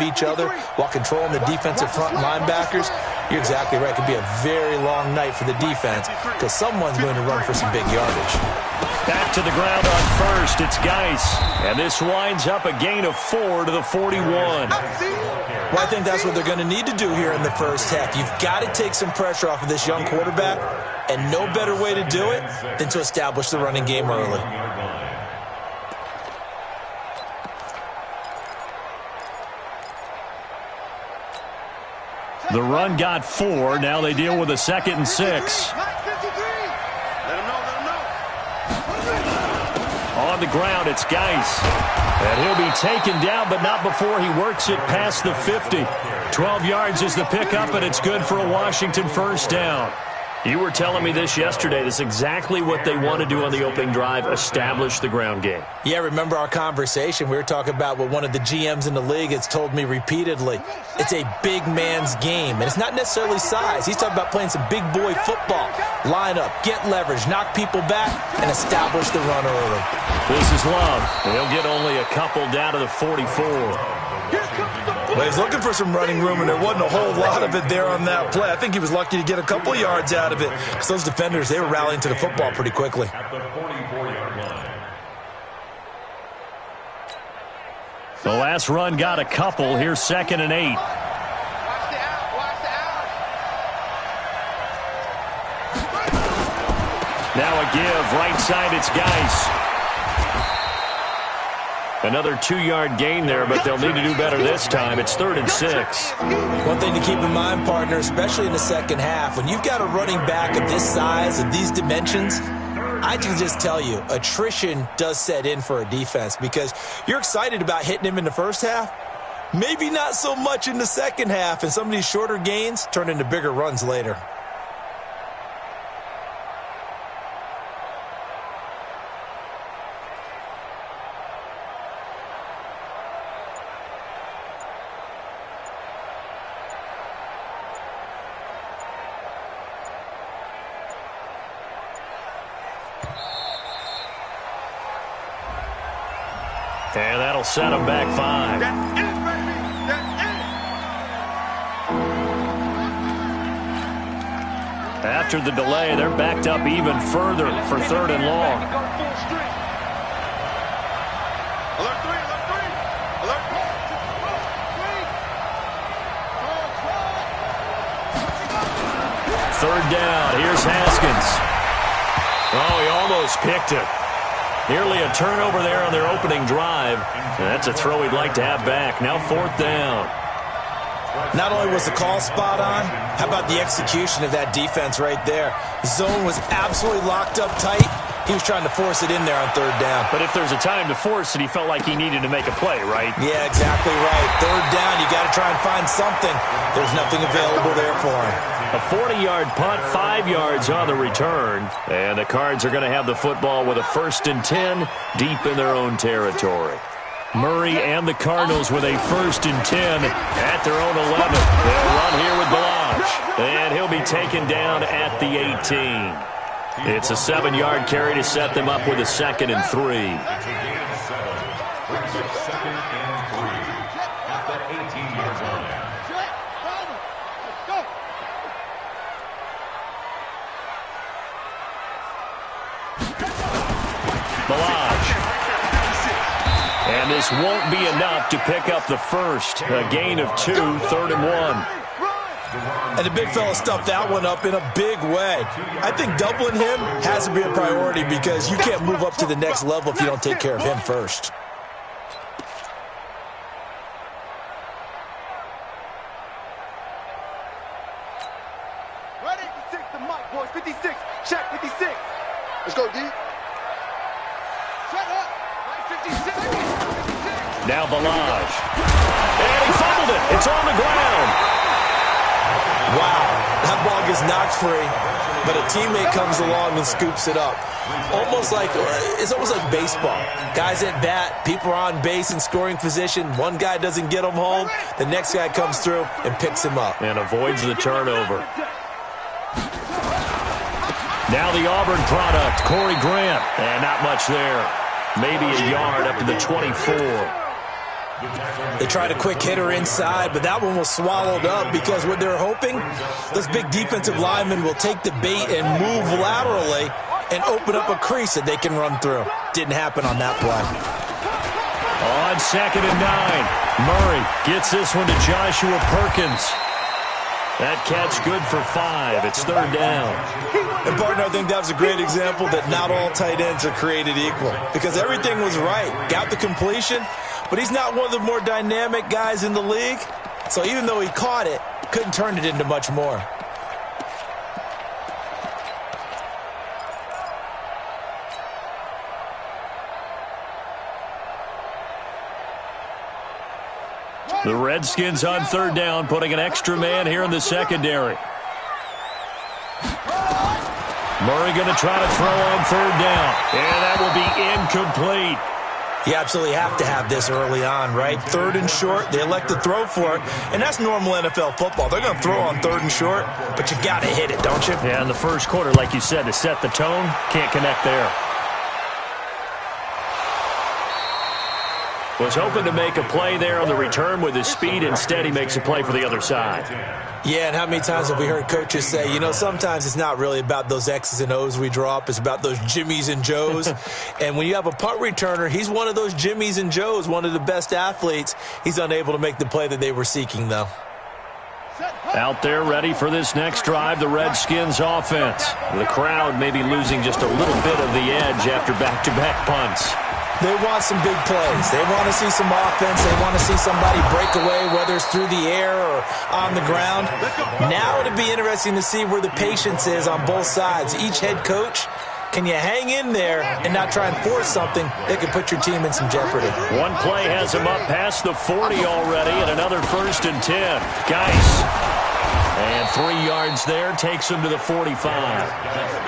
each other while controlling the defensive front linebackers, you're exactly right. It could be a very long night for the defense because someone's going to run for some big yardage. Back to the ground on first. It's Geis. And this winds up a gain of 4 to the 41. Well, I think that's what they're going to need to do here in the first half. You've got to take some pressure off of this young quarterback, and no better way to do it than to establish the running game early. The run got 4. Now they deal with a 2nd and 6. On the ground, it's Geis. And he'll be taken down, but not before he works it past the 50. 12 yards is the pickup, and it's good for a Washington first down. You were telling me this yesterday. This is exactly what they want to do on the opening drive, establish the ground game. Yeah, remember our conversation? We were talking about what one of the GMs in the league has told me repeatedly. It's a big man's game, and it's not necessarily size. He's talking about playing some big boy football. Line up, get leverage, knock people back, and establish the run early. This is Love. He'll get only a couple down to the 44. Well, he's looking for some running room, and there wasn't a whole lot of it there on that play. I think he was lucky to get a couple of yards out of it because those defenders, they were rallying to the football pretty quickly. The last run got a couple. Here's 2nd and 8. Now a give. Right side, it's Geis. Another 2-yard gain there, but they'll need to do better this time. It's 3rd and 6. One thing to keep in mind, partner, especially in the second half, when you've got a running back of this size, of these dimensions, I can just tell you, attrition does set in for a defense because you're excited about hitting him in the first half, maybe not so much in the second half, and some of these shorter gains turn into bigger runs later. And that'll set them back 5. After the delay, they're backed up even further for 3rd and long. Third down. Here's Haskins. Oh, he almost picked it. Nearly a turnover there on their opening drive. And that's a throw he'd like to have back. Now 4th down. Not only was the call spot on, how about the execution of that defense right there? Zone was absolutely locked up tight. He was trying to force it in there on 3rd down. But if there's a time to force it, he felt like he needed to make a play, right? Yeah, exactly right. 3rd down, you got to try and find something. There's nothing available there for him. A 40-yard punt, 5 yards on the return. And the Cards are going to have the football with a 1st and 10 deep in their own territory. Murray and the Cardinals with a 1st and 10 at their own 11. They'll run here with Balazs. And he'll be taken down at the 18. It's a 7-yard carry to set them up with a 2nd and 3. And this won't be enough to pick up the first. A gain of 2, 3rd and 1. And the big fella stuffed that one up in a big way. I think doubling him has to be a priority because you can't move up to the next level if you don't take care of him first. Right 86, the mic, boys. 56. Check 56. Let's go, D. Shut up. Right 56. Now Balazs. And he fumbled it. It's on the ground. Wow, that ball gets knocked free, but a teammate comes along and scoops it up. It's almost like baseball. Guys at bat, people are on base in scoring position. One guy doesn't get him home. The next guy comes through and picks him up. And avoids the turnover. Now the Auburn product, Corey Grant. And not much there. Maybe a yard up to the 24. They tried a quick hitter inside, but that one was swallowed up because what they're hoping, those big defensive linemen will take the bait and move laterally and open up a crease that they can run through. Didn't happen on that play. On 2nd and 9, Murray gets this one to Joshua Perkins. That catch good for 5. It's 3rd down. And, partner, I think that was a great example that not all tight ends are created equal because everything was right. Got the completion, but he's not one of the more dynamic guys in the league. So even though he caught it, couldn't turn it into much more. The Redskins on 3rd down, putting an extra man here in the secondary. Murray going to try to throw on 3rd down. And that will be incomplete. You absolutely have to have this early on, right? 3rd and short, they elect to throw for it. And that's normal NFL football. They're going to throw on 3rd and short, but you got to hit it, don't you? Yeah, in the first quarter, like you said, to set the tone, can't connect there. Was hoping to make a play there on the return with his speed. Instead, he makes a play for the other side. Yeah, and how many times have we heard coaches say, you know, sometimes it's not really about those X's and O's we drop. It's about those Jimmies and Joes. And when you have a punt returner, he's one of those Jimmies and Joes, one of the best athletes. He's unable to make the play that they were seeking, though. Out there ready for this next drive, the Redskins offense. The crowd may be losing just a little bit of the edge after back-to-back punts. They want some big plays. They want to see some offense. They want to see somebody break away, whether it's through the air or on the ground. Now it'll be interesting to see where the patience is on both sides. Each head coach, can you hang in there and not try and force something that could put your team in some jeopardy? One play has him up past the 40 already, and another 1st and 10. Geis. And 3 yards there takes him to the 45.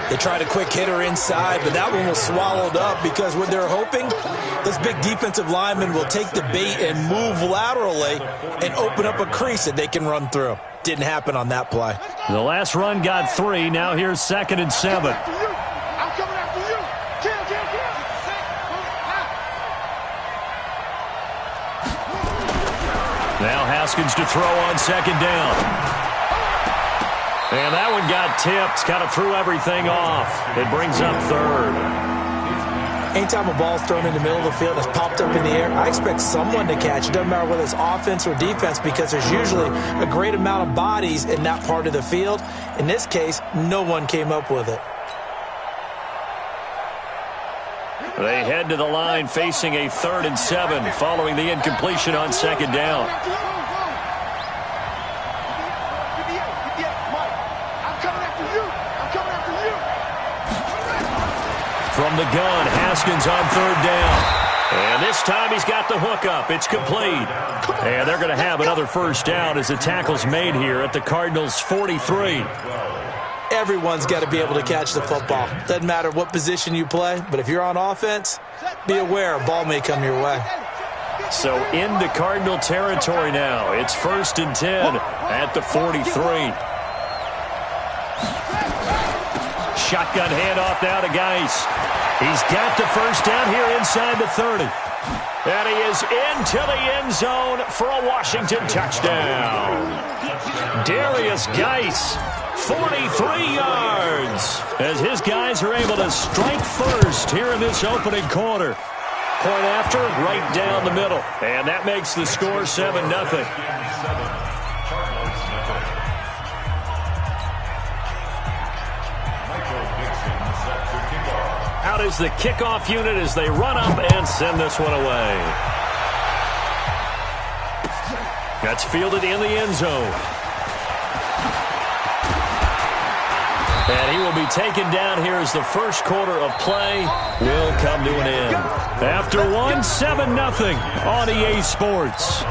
They tried a quick hitter inside, but that one was swallowed up because what they're hoping, those big defensive linemen will take the bait and move laterally and open up a crease that they can run through. Didn't happen on that play. The last run got 3. Now here's 2nd and 7. I'm coming after you. Kill. Now Haskins to throw on 2nd down. And that one got tipped, kind of threw everything off. It brings up 3rd. Anytime a ball's thrown in the middle of the field and it's popped up in the air, I expect someone to catch it. Doesn't matter whether it's offense or defense because there's usually a great amount of bodies in that part of the field. In this case, no one came up with it. They head to the line facing a 3rd and 7 following the incompletion on 2nd down. From the gun, Haskins on 3rd down. And this time he's got the hook up. It's complete. And they're going to have another 1st down as the tackle's made here at the Cardinals' 43. Everyone's got to be able to catch the football. Doesn't matter what position you play, but if you're on offense, be aware a ball may come your way. So into Cardinal territory now. It's 1st and 10 at the 43. Shotgun handoff now to Geis. He's got the 1st down here inside the 30. And he is into the end zone for a Washington touchdown. Darius Geis, 43 yards, as his guys are able to strike first here in this opening quarter. Point after, right down the middle. And that makes the score 7-0. Out is the kickoff unit as they run up and send this one away. That's fielded in the end zone. And he will be taken down here as the first quarter of play will come to an end. After one, 7-0 on EA Sports.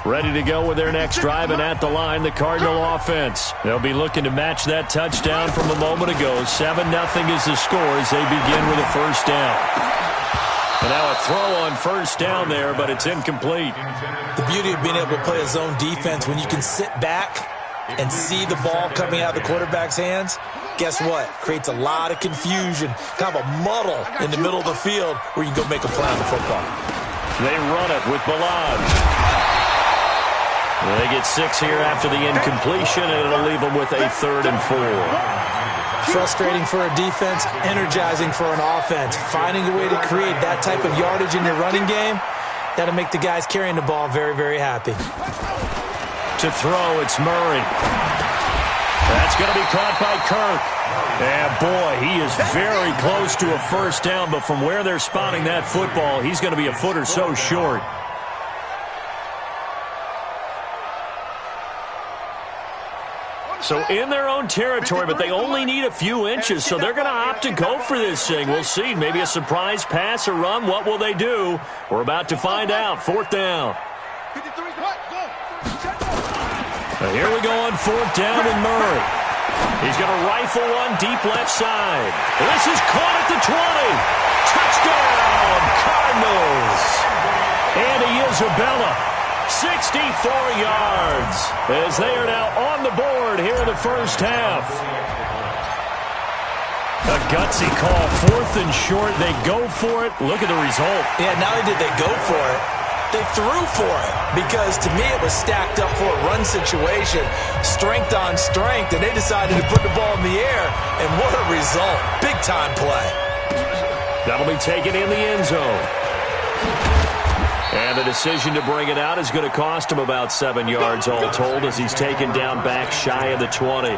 Ready to go with their next drive, and at the line, the Cardinal offense. They'll be looking to match that touchdown from a moment ago. 7-0 is the score as they begin with a 1st down. And now a throw on 1st down there, but it's incomplete. The beauty of being able to play a zone defense when you can sit back and see the ball coming out of the quarterback's hands, guess what? Creates a lot of confusion, kind of a muddle in the middle of the field where you can go make a play on the football. They run it with Balaj. They get 6 here after the incompletion, and it'll leave them with a 3rd and 4. Frustrating for a defense, energizing for an offense. Finding a way to create that type of yardage in your running game, that'll make the guys carrying the ball very, very happy. To throw, it's Murray. That's going to be caught by Kirk. And boy, he is very close to a first down, but from where they're spotting that football, he's going to be a foot or so short. So in their own territory, but they only need a few inches, so they're going to opt to go for this thing. We'll see. Maybe a surprise pass or run. What will they do? We're about to find out. 4th down. Here we go on 4th down with Murray. He's going to rifle one deep left side. This is caught at the 20. Touchdown, Cardinals. Andy Isabella, 64 yards, as they are now on the board here in the first half. A gutsy call, 4th and short. They go for it. Look at the result. Yeah, not only did they go for it, they threw for it, because to me it was stacked up for a run situation, strength on strength, and they decided to put the ball in the air, and what a result. Big-time play. That'll be taken in the end zone. And the decision to bring it out is going to cost him about 7 yards all told, as he's taken down back shy of the 20.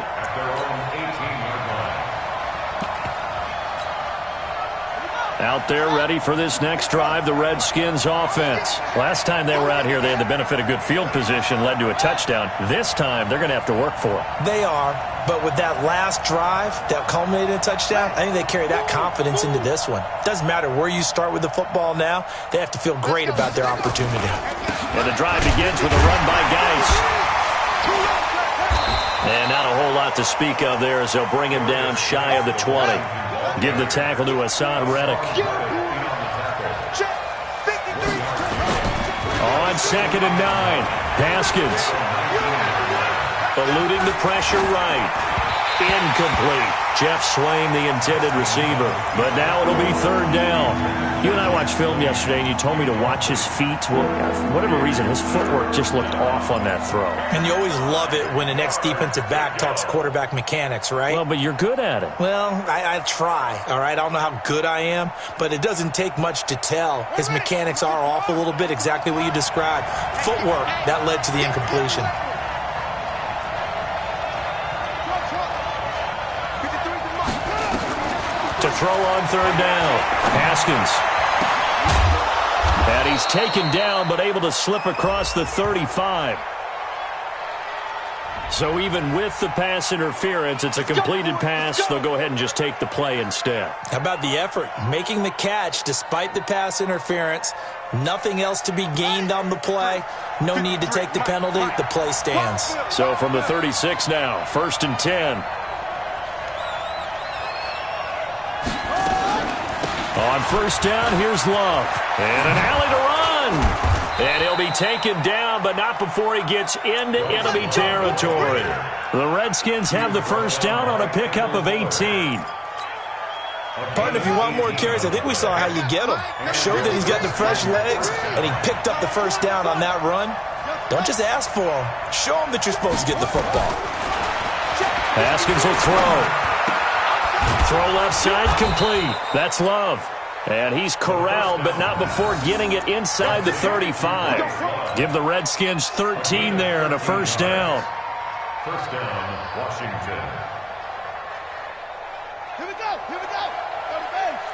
Out there ready for this next drive, the Redskins offense. Last time they were out here, they had the benefit of good field position, led to a touchdown. This time, they're going to have to work for it. They are, but with that last drive that culminated in a touchdown, I think they carry that confidence into this one. Doesn't matter where you start with the football now, they have to feel great about their opportunity. And the drive begins with a run by Geis. And not a whole lot to speak of there, as they'll bring him down shy of the 20. Give the tackle to Hassan Reddick. On 2nd and 9, Haskins. Eluding the pressure right. Incomplete. Jeff Swain, the intended receiver. But now it'll be 3rd down. You and I watched film yesterday, and you told me to watch his feet. Well, for whatever reason, his footwork just looked off on that throw. And you always love it when the next defensive back talks quarterback mechanics, right? Well, but you're good at it. Well, I try, all right? I don't know how good I am, but it doesn't take much to tell. His mechanics are off a little bit, exactly what you described. Footwork, that led to the incompletion. To throw on 3rd down, Haskins. And he's taken down, but able to slip across the 35. So even with the pass interference, it's a completed pass. They'll go ahead and just take the play instead. How about the effort? Making the catch despite the pass interference. Nothing else to be gained on the play. No need to take the penalty. The play stands. So from the 36 now, 1st and 10. On 1st down, here's Love. And an alley to run. And he'll be taken down, but not before he gets into enemy territory. The Redskins have the 1st down on a pickup of 18. Partner, if you want more carries, I think we saw how you get them. Showed that he's got the fresh legs, and he picked up the 1st down on that run. Don't just ask for them. Show them that you're supposed to get the football. Haskins will throw. Throw left side complete. That's Love. And he's corralled, but not before getting it inside the 35. Give the Redskins 13 there and a 1st down. 1st down, Washington. Here we go. Go to base.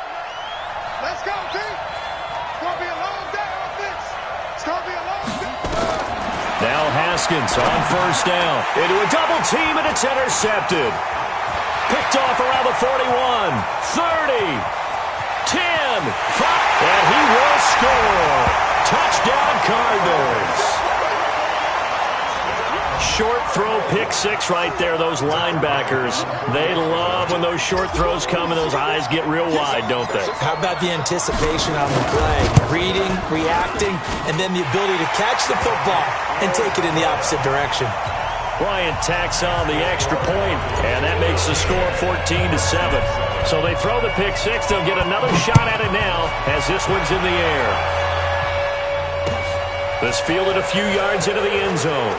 Let's go, team. It's going to be a long day on this. It's going to be a long day. Now Haskins on 1st down. Into a double team, and it's intercepted. Picked off around the 41, 30. 10, 5, and he will score. Touchdown, Cardinals. Short throw, pick 6 right there. Those linebackers, they love when those short throws come and those eyes get real wide, don't they? How about the anticipation on the play? Reading, reacting, and then the ability to catch the football and take it in the opposite direction. Bryant tacks on the extra point, and that makes the score 14-7. So they throw the pick six. They'll get another shot at it now as this one's in the air. This fielded a few yards into the end zone.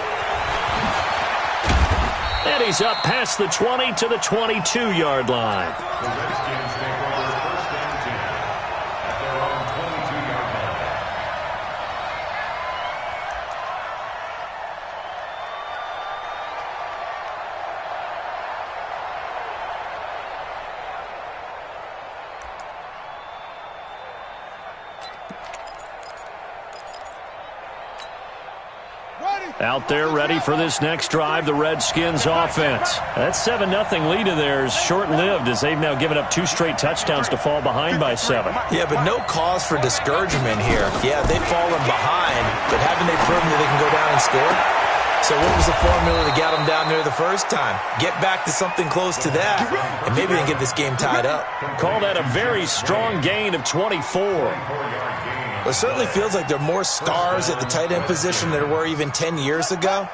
And he's up past the 20 to the 22-yard line. The Redskins take over first and 10 at their own 22-yard line. Out there ready for this next drive, the Redskins offense. That 7-0 lead of theirs short-lived as they've now given up 2 straight touchdowns to fall behind by 7. Yeah, but no cause for discouragement here. Yeah, they've fallen behind, but haven't they proven that they can go down and score? So what was the formula to get them down there the first time? Get back to something close to that, and maybe they can get this game tied up. Call that a very strong gain of 24. Well, it certainly feels like there are more stars at the tight end position than there were even 10 years ago.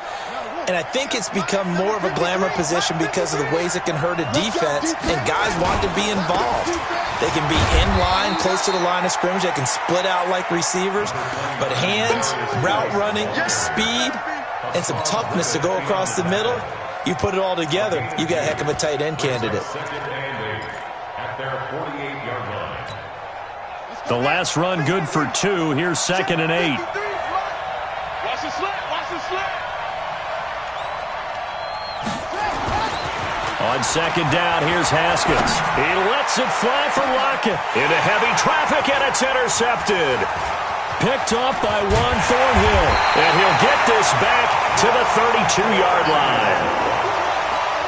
And I think it's become more of a glamour position because of the ways it can hurt a defense, and guys want to be involved. They can be in line, close to the line of scrimmage. They can split out like receivers. But hands, route running, speed, and some toughness to go across the middle, you put it all together, you got a heck of a tight end candidate. At their 48-yard line. The last run good for 2. Here's 2nd and 8. Watch the slant. Watch the slant. On 2nd down, here's Haskins. He lets it fly for Lockett. Into heavy traffic, and it's intercepted. Picked off by Juan Thornhill. And he'll get this back to the 32-yard line.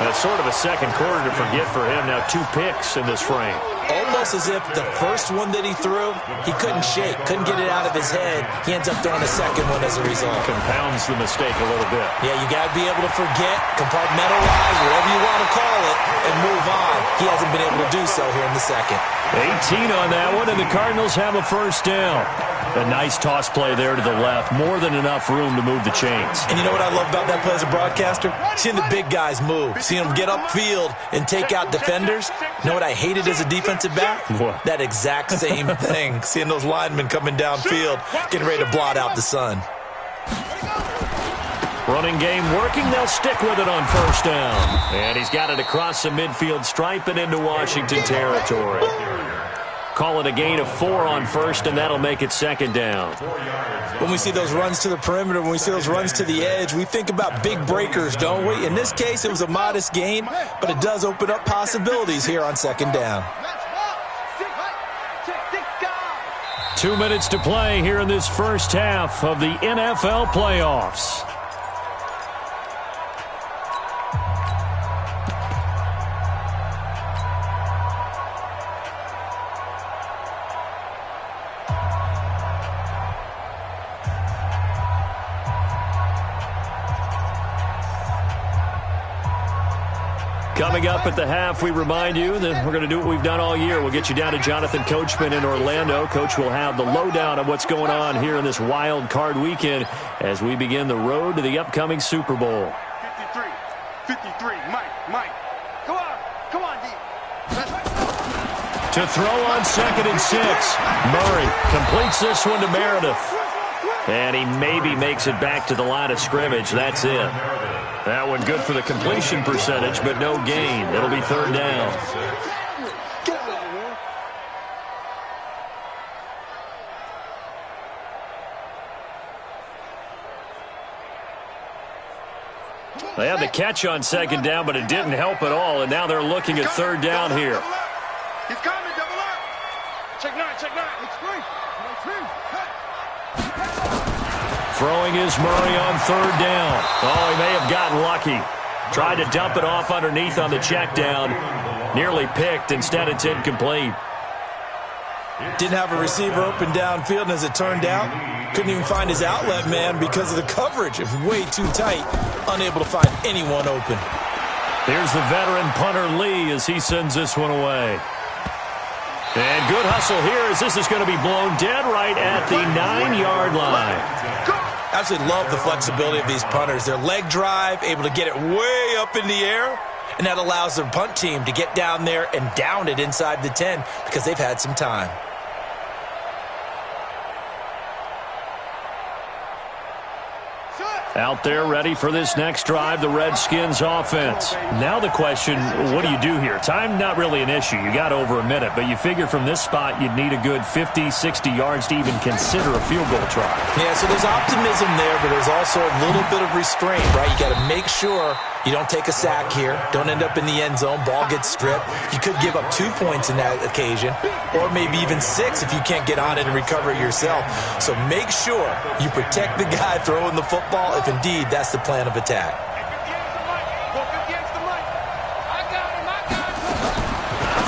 That's sort of a second quarter to forget for him. Now 2 picks in this frame. Almost as if the first one that he threw, he couldn't shake, couldn't get it out of his head. He ends up throwing a second one as a result. Compounds the mistake a little bit. Yeah, you got to be able to forget, compartmentalize, whatever you want to call it, and move on. He hasn't been able to do so here in the second. 18 on that one, and the Cardinals have a first down. A nice toss play there to the left. More than enough room to move the chains. And you know what I love about that play as a broadcaster? Seeing the big guys move. Seeing them get upfield and take out defenders. You know what I hated as a defensive back? What? That exact same thing. Seeing those linemen coming downfield, getting ready to blot out the sun. Running game working. They'll stick with it on first down. And he's got it across the midfield stripe and into Washington territory. Call it a gain of 4 on first, and that'll make it 2nd down. When we see those runs to the perimeter, when we see those runs to the edge, we think about big breakers, don't we? In this case, it was a modest gain, but it does open up possibilities here on 2nd down. 2 minutes to play here in this first half of the NFL playoffs. Coming up at the half, we remind you that we're going to do what we've done all year. We'll get you down to Jonathan Coachman in Orlando. Coach will have the lowdown of what's going on here in this wild card weekend as we begin the road to the upcoming Super Bowl. 53, Mike. Come on, D. To throw on 2nd and 6. Murray completes this one to Meredith. And he maybe makes it back to the line of scrimmage. That's it. That one good for the completion percentage, but no gain. It'll be 3rd down. They had the catch on 2nd down, but it didn't help at all, and now they're looking at 3rd down here. He's coming, double up. Check 9. It's free. Throwing is Murray on 3rd down. Oh, he may have gotten lucky. Tried to dump it off underneath on the check down. Nearly picked. Instead, it's incomplete. Didn't have a receiver open downfield, and as it turned out, couldn't even find his outlet man because of the coverage. It was way too tight. Unable to find anyone open. Here's the veteran punter Lee as he sends this one away. And good hustle here as this is going to be blown dead right at the 9-yard line. Absolutely love the flexibility of these punters. Their leg drive, able to get it way up in the air, and that allows the punt team to get down there and down it inside the 10 because they've had some time. Out there ready for this next drive, the Redskins offense. Now the question, what do you do here? Time not really an issue. You got over a minute, but you figure from this spot you'd need a good 50, 60 yards to even consider a field goal try. Yeah, so there's optimism there, but there's also a little bit of restraint, right? You got to make sure you don't take a sack here. Don't end up in the end zone. Ball gets stripped. You could give up 2 points in that occasion, or maybe even 6 if you can't get on it and recover it yourself. So make sure you protect the guy throwing the football if indeed that's the plan of attack.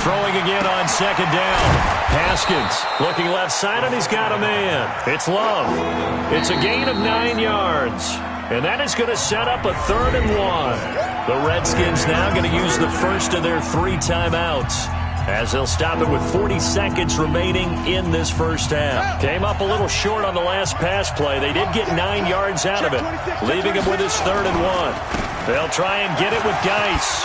Throwing again on second down. Haskins looking left side, and he's got a man. It's Love. It's a gain of 9 yards. And that is going to set up a 3rd and 1. The Redskins now going to use the first of their 3 timeouts, as they'll stop it with 40 seconds remaining in this first half. Came up a little short on the last pass play. They did get 9 yards out of it, leaving him with his 3rd and 1. They'll try and get it with Geis.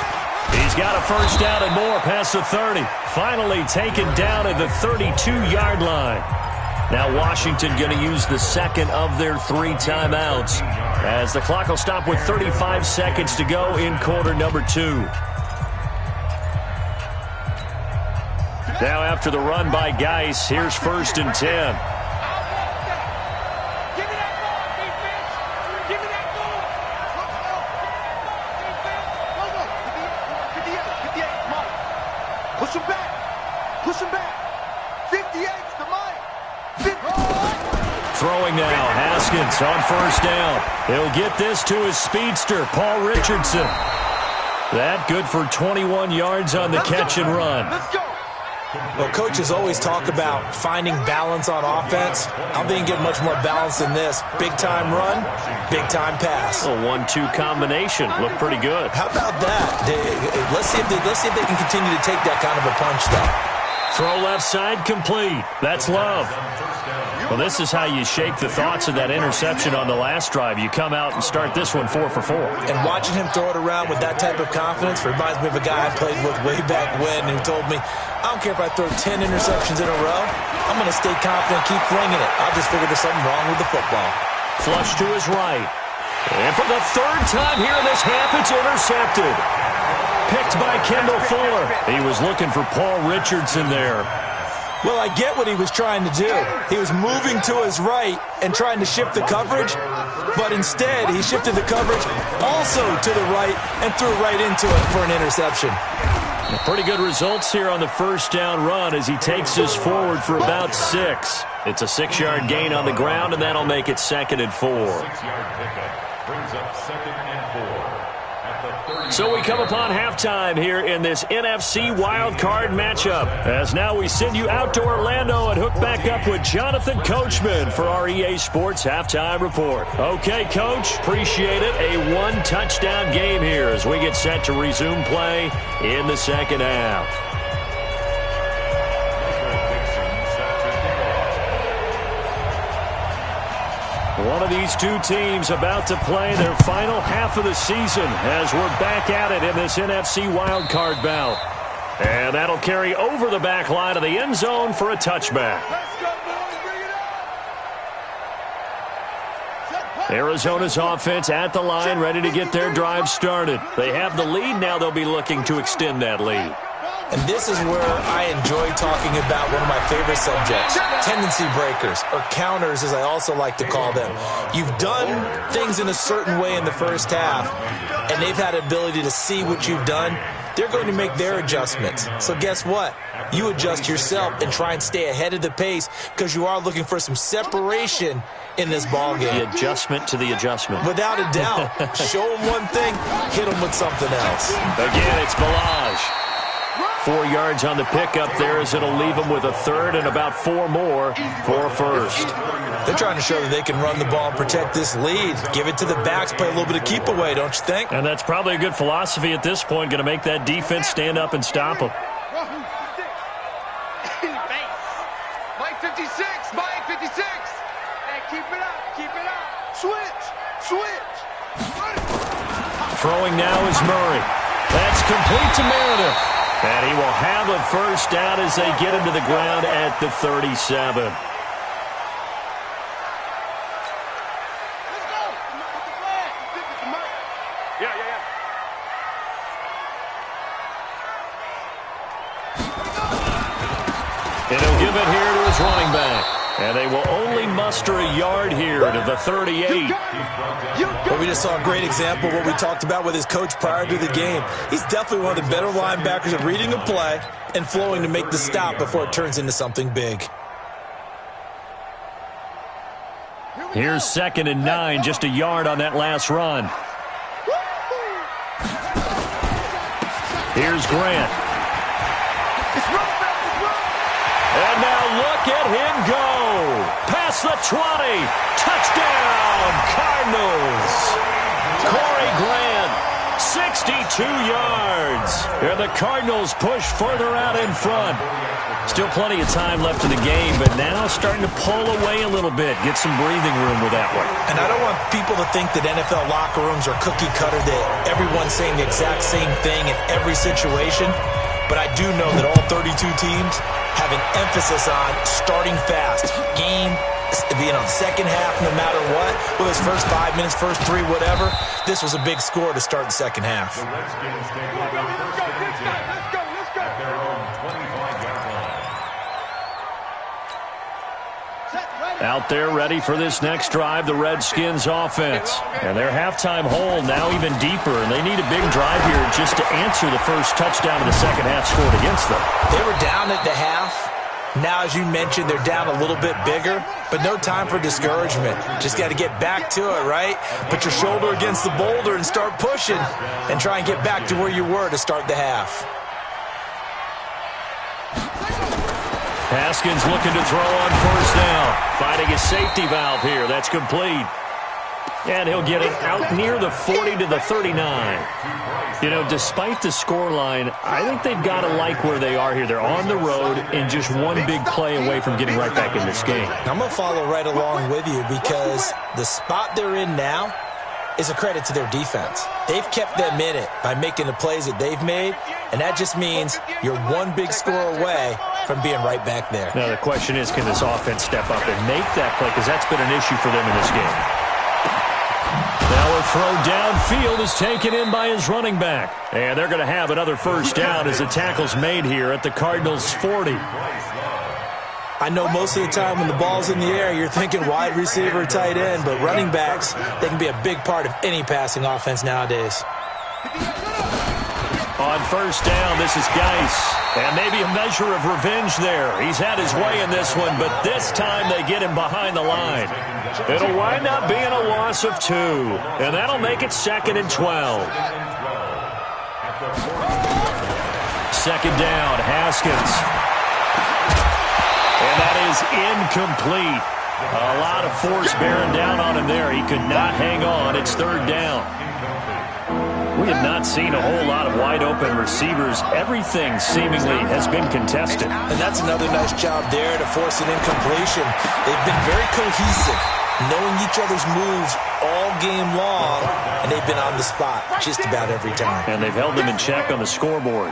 He's got a first down and more past the 30. Finally taken down at the 32-yard line. Now Washington going to use the second of their 3 timeouts, as the clock will stop with 35 seconds to go in quarter number 2. Now after the run by Geis, here's 1st and 10. Push him back. Push him back. 58's the mic. Throwing now, Haskins on first down. He'll get this to his speedster, Paul Richardson. That good for 21 yards on the catch and run. Let's go. Well, coaches always talk about finding balance on offense. I don't think you can get much more balance than this. Big-time run, big-time pass. A 1-2 combination. Looked pretty good. How about that? Let's see if they can continue to take that kind of a punch, though. Throw left side complete. That's Love. Well, this is how you shake the thoughts of that interception on the last drive. You come out and start this one 4 for 4. And watching him throw it around with that type of confidence reminds me of a guy I played with way back when who told me, I don't care if I throw 10 interceptions in a row. I'm going to stay confident, keep flinging it. I'll just figure there's something wrong with the football. Flush to his right. And for the 3rd time here in this half, it's intercepted. Picked by Kendall Fuller. He was looking for Paul Richardson there. Well, I get what he was trying to do. He was moving to his right and trying to shift the coverage, but instead he shifted the coverage also to the right and threw right into it for an interception. Pretty good results here on the first down run as he takes us forward for about 6. It's a 6-yard gain on the ground, and that'll make it 2nd and 4. 6-yard pickup brings up 2nd and 4. So we come upon halftime here in this NFC wildcard matchup, as now we send you out to Orlando and hook back up with Jonathan Coachman for our EA Sports Halftime Report. Okay, Coach, appreciate it. A 1-touchdown game here as we get set to resume play in the second half. One of these 2 teams about to play their final half of the season as we're back at it in this NFC wildcard bout. And that'll carry over the back line of the end zone for a touchback. Arizona's offense at the line, ready to get their drive started. They have the lead. Now they'll be looking to extend that lead. And this is where I enjoy talking about one of my favorite subjects, tendency breakers, or counters as I also like to call them. You've done things in a certain way in the first half, and they've had the ability to see what you've done. They're going to make their adjustments. So guess what? You adjust yourself and try and stay ahead of the pace because you are looking for some separation in this ball game. The adjustment to the adjustment. Without a doubt. Show them one thing, hit them with something else. Again, it's Balaj. 4 yards on the pickup there as it'll leave them with a 3rd and about 4 more for a first. They're trying to show that they can run the ball and protect this lead. Give it to the backs, play a little bit of keep away, don't you think? And that's probably a good philosophy at this point, going to make that defense stand up and stop them. Mike 56, Mike 56. Hey, keep it up, keep it up. Switch. Throwing now is Murray. That's complete to Meredith. And he will have a first down as they get him to the ground at the 37. And he'll give it here to his running back. And they will only muster a yard here to the 38. Well, we just saw a great example of what we talked about with his coach prior to the game. He's definitely one of the better linebackers at reading a play and flowing to make the stop before it turns into something big. Here's 2nd and 9, just a yard on that last run. Here's Grant. And now look at him go. Past the 20. Touchdown, Cardinals. Corey Grant, 62 yards. And the Cardinals push further out in front. Still plenty of time left in the game, but now starting to pull away a little bit. Get some breathing room with that one. And I don't want people to think that NFL locker rooms are cookie cutter, that everyone's saying the exact same thing in every situation. But I do know that all 32 teams have an emphasis on starting fast. Game, second half, no matter what. Whether it's first 5 minutes, first 3, whatever. This was a big score to start the second half. The Redskins take over first and 10 at their own 25-yard line. Out there ready for this next drive, the Redskins offense. And their halftime hole now even deeper, and they need a big drive here just to answer the first touchdown of the second half scored against them. They were down at the half. Now, as you mentioned, they're down a little bit bigger, but no time for discouragement. Just got to get back to it, right? Put your shoulder against the boulder and start pushing and try and get back to where you were to start the half. Haskins looking to throw on first down. Finding a safety valve here. That's complete. And he'll get it out near the 40 to the 39. You know, despite the scoreline, I think they've got to like where they are here. They're on the road and just one big play away from getting right back in this game. I'm going to follow right along with you because the spot they're in now is a credit to their defense. They've kept them in it by making the plays that they've made, and that just means you're one big score away from being right back there. Now, the question is, can this offense step up and make that play? Because that's been an issue for them in this game. Now a throw downfield is taken in by his running back. And they're going to have another first down as the tackle's made here at the Cardinals' 40. I know most of the time when the ball's in the air, you're thinking wide receiver, tight end, but running backs, they can be a big part of any passing offense nowadays. On first down, this is Geis. And maybe a measure of revenge there. He's had his way in this one, but this time they get him behind the line. It'll wind up being a loss of 2, and that'll make it 2nd and 12. Second down, Haskins. And that is incomplete. A lot of force bearing down on him there. He could not hang on. It's third down. We have not seen a whole lot of wide-open receivers. Everything seemingly has been contested. And that's another nice job there to force an incompletion. They've been very cohesive, knowing each other's moves all game long, and they've been on the spot just about every time. And they've held them in check on the scoreboard.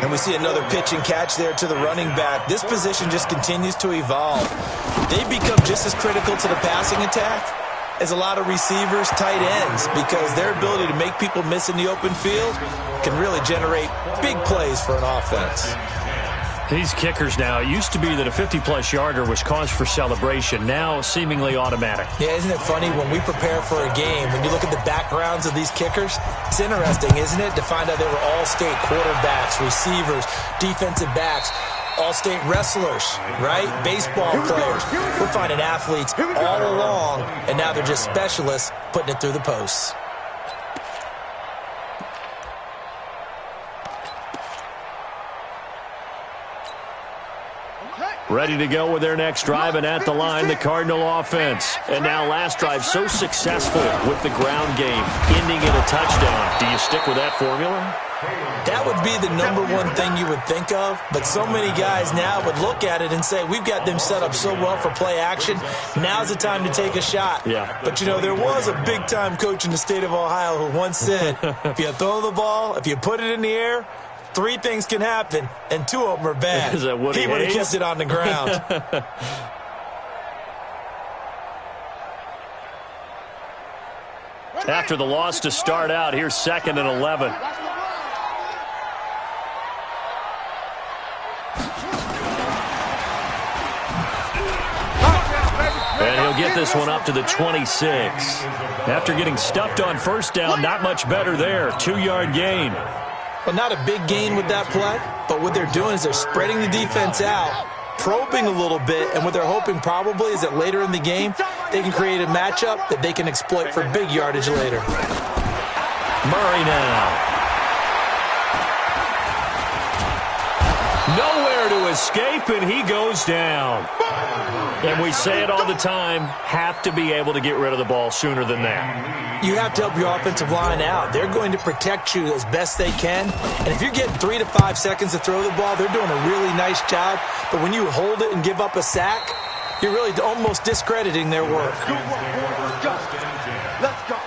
And we see another pitch and catch there to the running back. This position just continues to evolve. They've become just as critical to the passing attack as a lot of receivers, tight ends, because their ability to make people miss in the open field can really generate big plays for an offense. These kickers now, it used to be that a 50-plus yarder was cause for celebration. Now, seemingly automatic. Yeah, isn't it funny when we prepare for a game, when you look at the backgrounds of these kickers, it's interesting, isn't it, to find out they were all-state quarterbacks, receivers, defensive backs, all-state wrestlers, right? Baseball players. We're finding athletes all along, and now they're just specialists putting it through the posts. Ready to go with their next drive, and at the line, the Cardinal offense. And now last drive so successful with the ground game, ending in a touchdown. Do you stick with that formula? That would be the number one thing you would think of, but so many guys now would look at it and say, we've got them set up so well for play action, now's the time to take a shot. Yeah. But, you know, there was a big-time coach in the state of Ohio who once said, if you throw the ball, if you put it in the air, 3 things can happen, and 2 of them are bad. Is that Woody He would have Hayes? kept it on the ground. After the loss to start out, here's 2nd and 11. And he'll get this one up to the 26. After getting stuffed on first down, not much better there. 2-yard gain. Well, not a big gain with that play, but what they're doing is they're spreading the defense out, probing a little bit, and what they're hoping probably is that later in the game, they can create a matchup that they can exploit for big yardage later. Murray now. Nowhere to escape, and he goes down. And we say it all the time, have to be able to get rid of the ball sooner than that. You have to help your offensive line out. They're going to protect you as best they can. And if you're getting 3 to 5 seconds to throw the ball, they're doing a really nice job. But when you hold it and give up a sack, you're really almost discrediting their work. Let's go.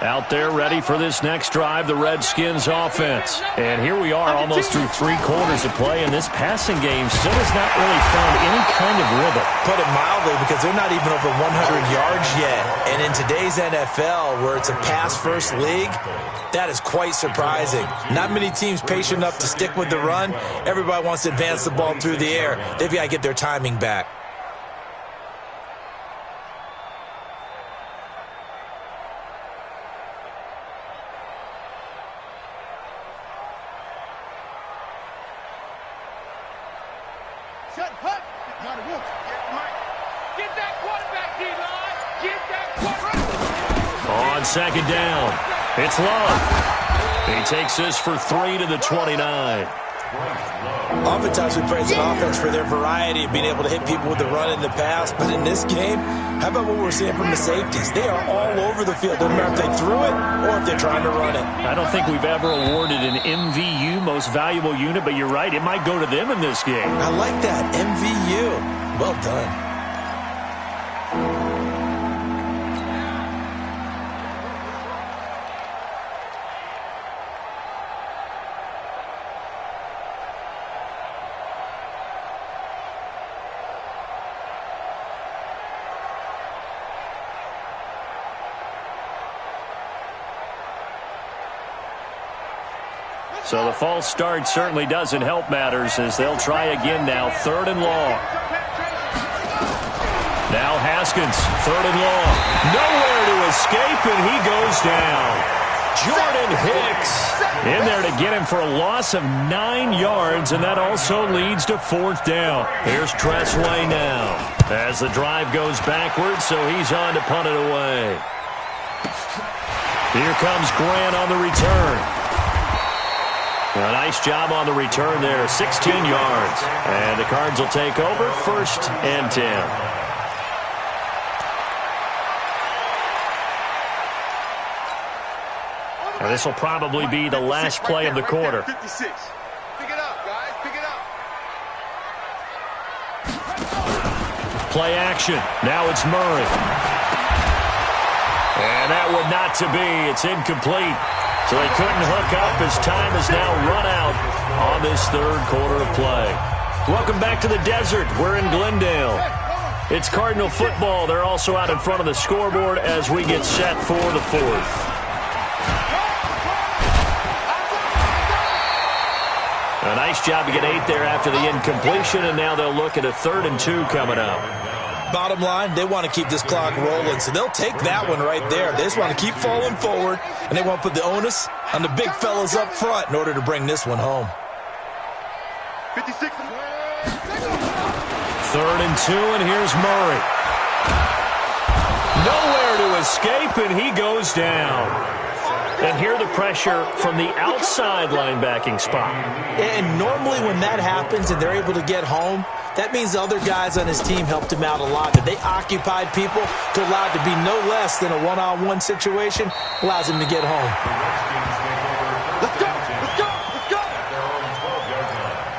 Out there ready for this next drive, the Redskins offense. And here we are almost through 3 quarters of play, and this passing game still has not really found any kind of rhythm. Put it mildly, because they're not even over 100 yards yet. And in today's NFL, where it's a pass-first league, that is quite surprising. Not many teams patient enough to stick with the run. Everybody wants to advance the ball through the air. They've got to get their timing back. On 2nd down, it's Love. He takes this for 3 to the 29. Oftentimes we praise an offense for their variety of being able to hit people with the run and the pass, but in this game, how about what we're seeing from the safeties? They are all over the field. Doesn't matter if they threw it or if they're trying to run it. I don't think we've ever awarded an MVU, most valuable unit, but you're right, it might go to them in this game. I like that, MVU. Well done. So the false start certainly doesn't help matters as they'll try again now. 3rd and long. Now Haskins, 3rd and long. Nowhere to escape, and he goes down. Jordan Hicks in there to get him for a loss of 9 yards, and that also leads to 4th down. Here's Tressway now as the drive goes backwards, so he's on to punt it away. Here comes Grant on the return. A nice job on the return there, 16 yards. And the Cards will take over, 1st and 10. Now this will probably be the last play of the quarter. 56. Pick it up, guys. Pick it up. Play action. Now it's Murray. And that would not to be. It's incomplete. So they couldn't hook up as time has now run out on this 3rd quarter of play. Welcome back to the desert. We're in Glendale. It's Cardinal football. They're also out in front of the scoreboard as we get set for the 4th. A nice job to get 8 there after the incompletion, and now they'll look at a 3rd and 2 coming up. Bottom line, they want to keep this clock rolling, so they'll take that one right there. They just want to keep falling forward, and they want to put the onus on the big fellas up front in order to bring this one home. 56. 3rd and 2, and here's Murray. Nowhere to escape, and he goes down. And here the pressure from the outside linebacking spot. And normally when that happens and they're able to get home, That means the other guys on his team helped him out a lot. That they occupied people to allow it to be no less than a one-on-one situation allows him to get home. Let's go! Let's go! Let's go! At their own 12-yard line.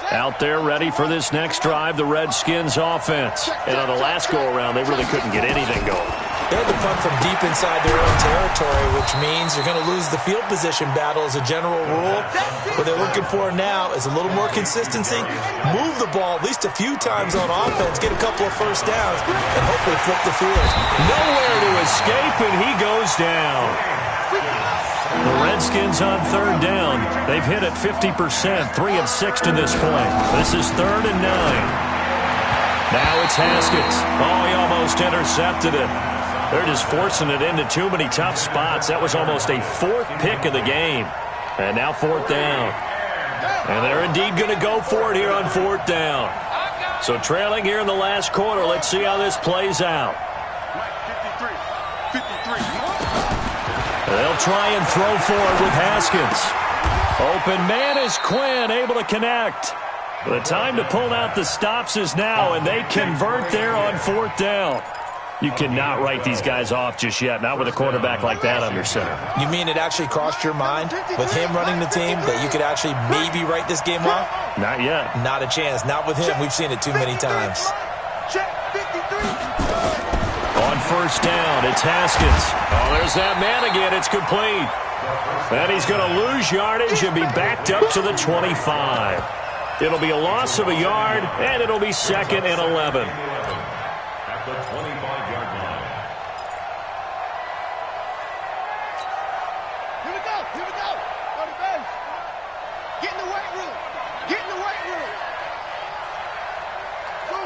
Out there ready for this next drive, the Redskins offense. And on the last go-around, they really couldn't get anything going. They had to punt from deep inside their own territory, which means you're going to lose the field position battle as a general rule. What they're looking for now is a little more consistency, move the ball at least a few times on offense, get a couple of first downs, and hopefully flip the field. Nowhere to escape, and he goes down. The Redskins on third down. They've hit it 50%, 3 of 6 to this point. This is 3rd and 9. Now it's Haskins. Oh, he almost intercepted it. They're just forcing it into too many tough spots. That was almost a 4th pick of the game. And now 4th down. And they're indeed going to go for it here on 4th down. So trailing here in the last quarter. Let's see how this plays out. 53. They'll try and throw for it with Haskins. Open man is Quinn, able to connect. The time to pull out the stops is now, and they convert there on 4th down. You cannot write these guys off just yet, not with a quarterback like that under center. You mean it actually crossed your mind with him running the team that you could actually maybe write this game off? Not yet. Not a chance. Not with him. We've seen it too many times. Check 53. On 1st down, it's Haskins. Oh, there's that man again. It's complete. And he's going to lose yardage and be backed up to the 25. It'll be a loss of a yard, and it'll be 2nd and 11. At the 25-yard line. Here we go. Here we go. Go to base. Get in the weight room. Get in the weight room.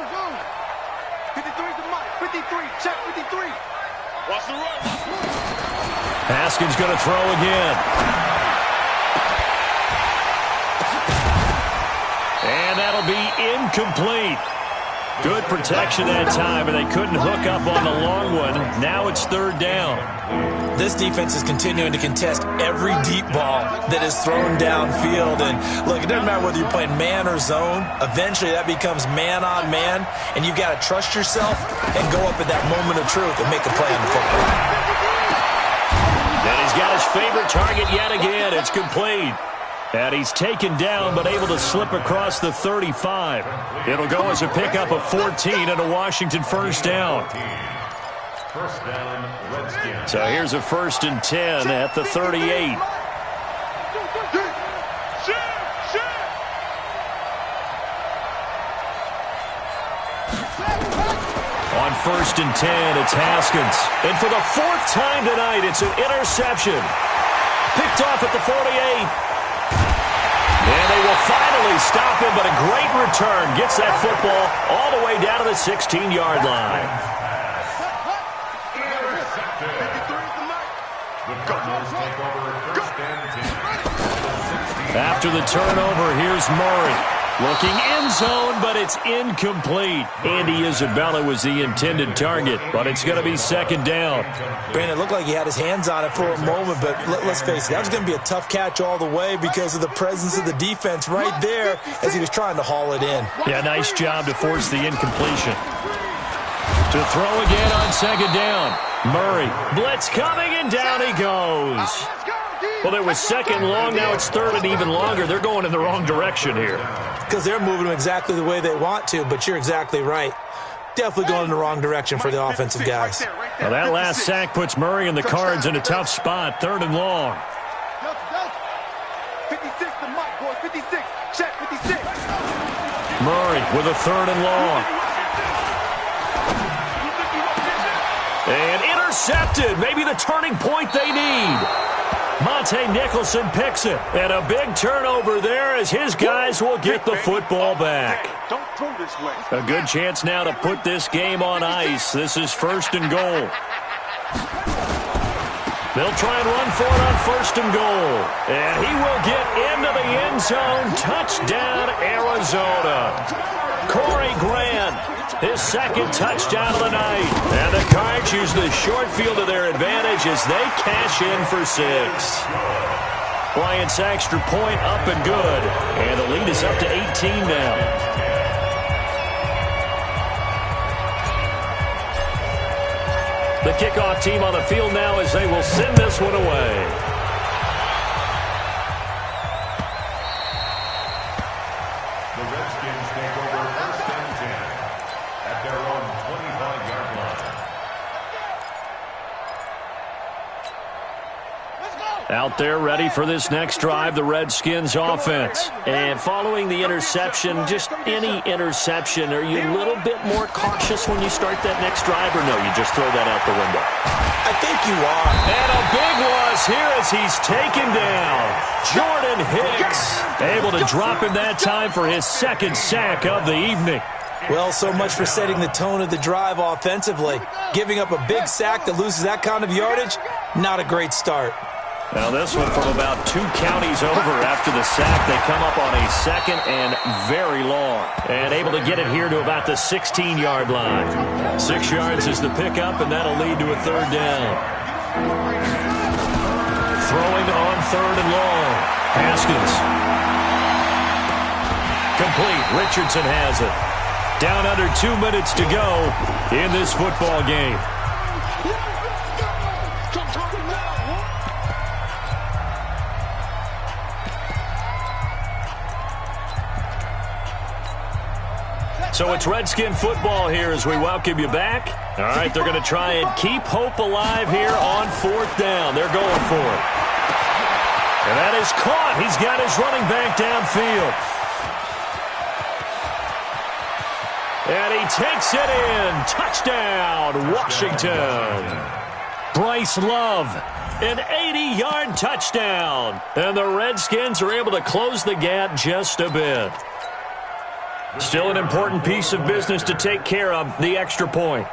Zoom. 53's the mic. 53. Check 53. Watch the run. Haskins going to throw again. And that'll be incomplete. Good protection that time, and they couldn't hook up on the long one. Now it's 3rd down. This defense is continuing to contest every deep ball that is thrown downfield. And look, it doesn't matter whether you're playing man or zone. Eventually that becomes man on man, and you've got to trust yourself and go up at that moment of truth and make a play on the football. And he's got his favorite target yet again. It's complete. And he's taken down but able to slip across the 35. It'll go as a pickup of 14 and a Washington 1st down. 1st down, Redskins. So here's a 1st and 10 at the 38. On 1st and 10, it's Haskins. And for the 4th time tonight, it's an interception. Picked off at the 48. And they will finally stop him, but a great return gets that football all the way down to the 16-yard line. The Cardinals take over 1st and 10. After the turnover, here's Murray. Looking end zone, but it's incomplete. Andy Isabella was the intended target, but it's going to be 2nd down. Brandon, it looked like he had his hands on it for a moment, but let's face it, that was going to be a tough catch all the way because of the presence of the defense right there as he was trying to haul it in. Yeah, nice job to force the incompletion. To throw again on 2nd down. Murray, blitz coming, and down he goes. Well, there was 2nd long, now it's 3rd and even longer. They're going in the wrong direction here. Because they're moving them exactly the way they want to, but you're exactly right. Definitely going in the wrong direction for the offensive guys. Well, that last sack puts Murray and the Cards in a tough spot, 3rd and long. 56 to Mike, boys. 56. Check 56. Murray with a 3rd and long. And intercepted. Maybe the turning point they need. Monte Nicholson picks it. And a big turnover there as his guys will get the football back. Don't throw this way. A good chance now to put this game on ice. This is 1st and goal. They'll try and run for it on 1st and goal. And he will get into the end zone. Touchdown, Arizona. Corey Grant, his 2nd touchdown of the night. And the Cards use the short field to their advantage as they cash in for 6. Bryant's extra point up and good. And the lead is up to 18 now. The kickoff team on the field now as they will send this one away. The Redskins take over 1st and 10 at their own 25-yard line. Out there ready for this next drive, the Redskins offense. And following the interception, just any interception, are you a little bit more cautious when you start that next drive, or no, you just throw that out the window? I think you are. And a big loss here as he's taken down. Jordan Hicks able to drop him that time for his 2nd sack of the evening. Well, so much for setting the tone of the drive offensively. Giving up a big sack that loses that kind of yardage, not a great start. Now this one from about 2 counties over after the sack. They come up on a 2nd and very long. And able to get it here to about the 16-yard line. 6 yards is the pickup, and that'll lead to a 3rd down. Throwing on 3rd and long. Haskins. Complete. Richardson has it. Down under 2 minutes to go in this football game. So it's Redskin football here as we welcome you back. All right, they're going to try and keep hope alive here on 4th down. They're going for it. And that is caught. He's got his running back downfield. And he takes it in. Touchdown, Washington. Bryce Love, an 80-yard touchdown. And the Redskins are able to close the gap just a bit. Still an important piece of business to take care of, the extra point.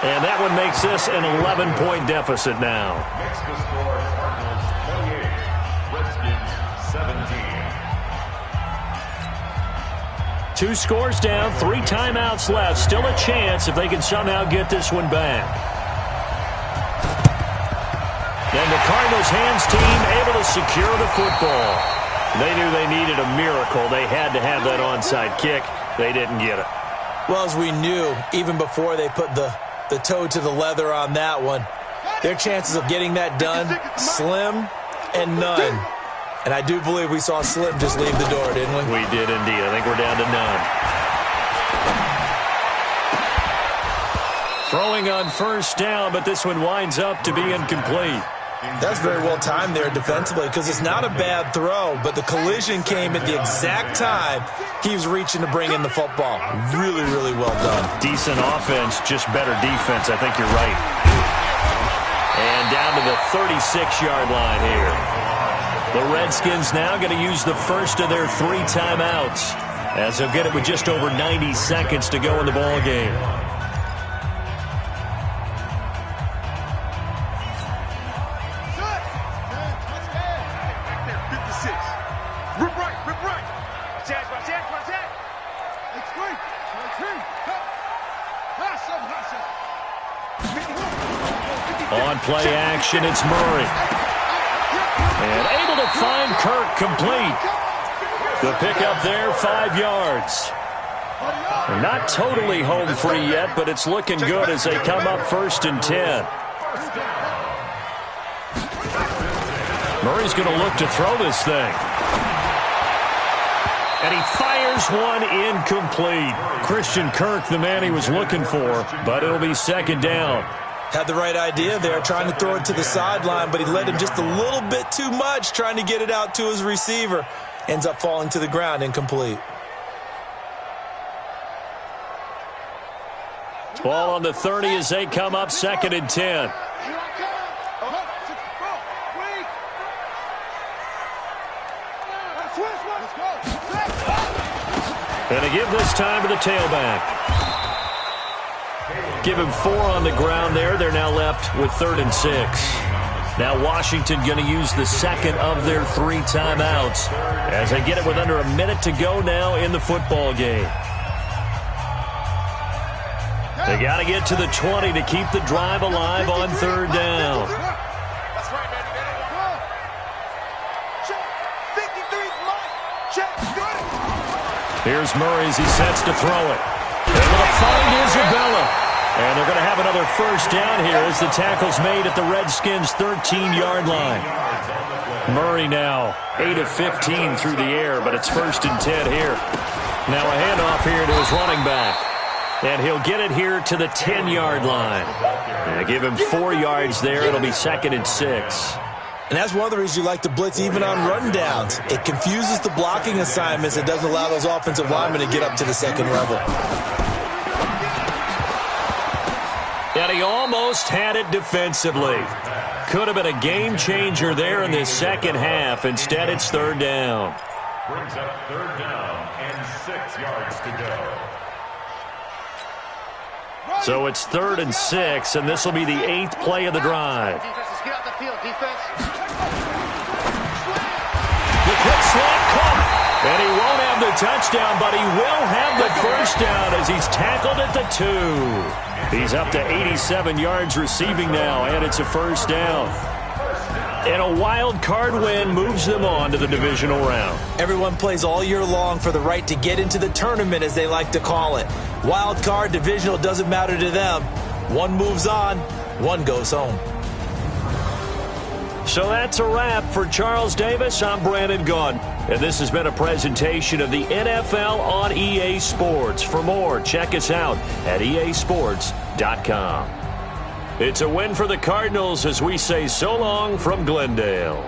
And that one makes this an 11-point deficit now. Next to score, Cardinals 28, Redskins 17. 2 scores down, 3 timeouts left. Still a chance if they can somehow get this one back. And the Cardinals hands team able to secure the football. They knew they needed a miracle. They had to have that onside kick. They didn't get it. Well, as we knew, even before they put the toe to the leather on that one, their chances of getting that done, slim and none. And I do believe we saw Slim just leave the door, didn't we? We did indeed. I think we're down to none. Throwing on 1st down, but this one winds up to be incomplete. That's very well timed there defensively because it's not a bad throw, but the collision came at the exact time he was reaching to bring in the football. Really, really well done. Decent offense, just better defense. I think you're right. And down to the 36-yard line here. The Redskins now going to use the first of their 3 timeouts as they'll get it with just over 90 seconds to go in the ball game. On play action, it's Murray. And able to find Kirk complete. The pickup there, 5 yards. They're not totally home free yet, but it's looking good as they come up 1st and 10. Murray's going to look to throw this thing. And he fires one incomplete. Christian Kirk, the man he was looking for, but it'll be 2nd down. Had the right idea there, trying to throw it to the sideline, but he led him just a little bit too much, trying to get it out to his receiver. Ends up falling to the ground, incomplete. Ball on the 30 as they come up 2nd and 10. Going to give this time to the tailback. Give him 4 on the ground there. They're now left with 3rd and 6. Now Washington going to use the second of their 3 timeouts as they get it with under a minute to go now in the football game. They got to get to the 20 to keep the drive alive on 3rd down. That's right, man. Check. 53's mine. Check. Here's Murray as he sets to throw it. They're going to find Isabella. And they're going to have another first down here as the tackle's made at the Redskins' 13-yard line. Murray now 8 of 15 through the air, but it's 1st and 10 here. Now a handoff here to his running back. And he'll get it here to the 10-yard line. And give him 4 yards there. It'll be 2nd and 6. And that's one of the reasons you like to blitz even on run downs. It confuses the blocking assignments. It doesn't allow those offensive linemen to get up to the second level. And he almost had it defensively. Could have been a game changer there in this second half. Instead, it's 3rd down. Brings up 3rd down and 6 yards to go. So it's 3rd and 6, and this will be the 8th play of the drive. Defense, get out the field, defense. The quick slant caught. And he won't have the touchdown, but he will have the first down as he's tackled at the 2. He's up to 87 yards receiving now, and it's a first down. And a wild card win moves them on to the divisional round. Everyone plays all year long for the right to get into the tournament, as they like to call it. Wild card, divisional, doesn't matter to them. One moves on, one goes home. So that's a wrap for Charles Davis. I'm Brandon Gunn, and this has been a presentation of the NFL on EA Sports. For more, check us out at easports.com. It's a win for the Cardinals as we say so long from Glendale.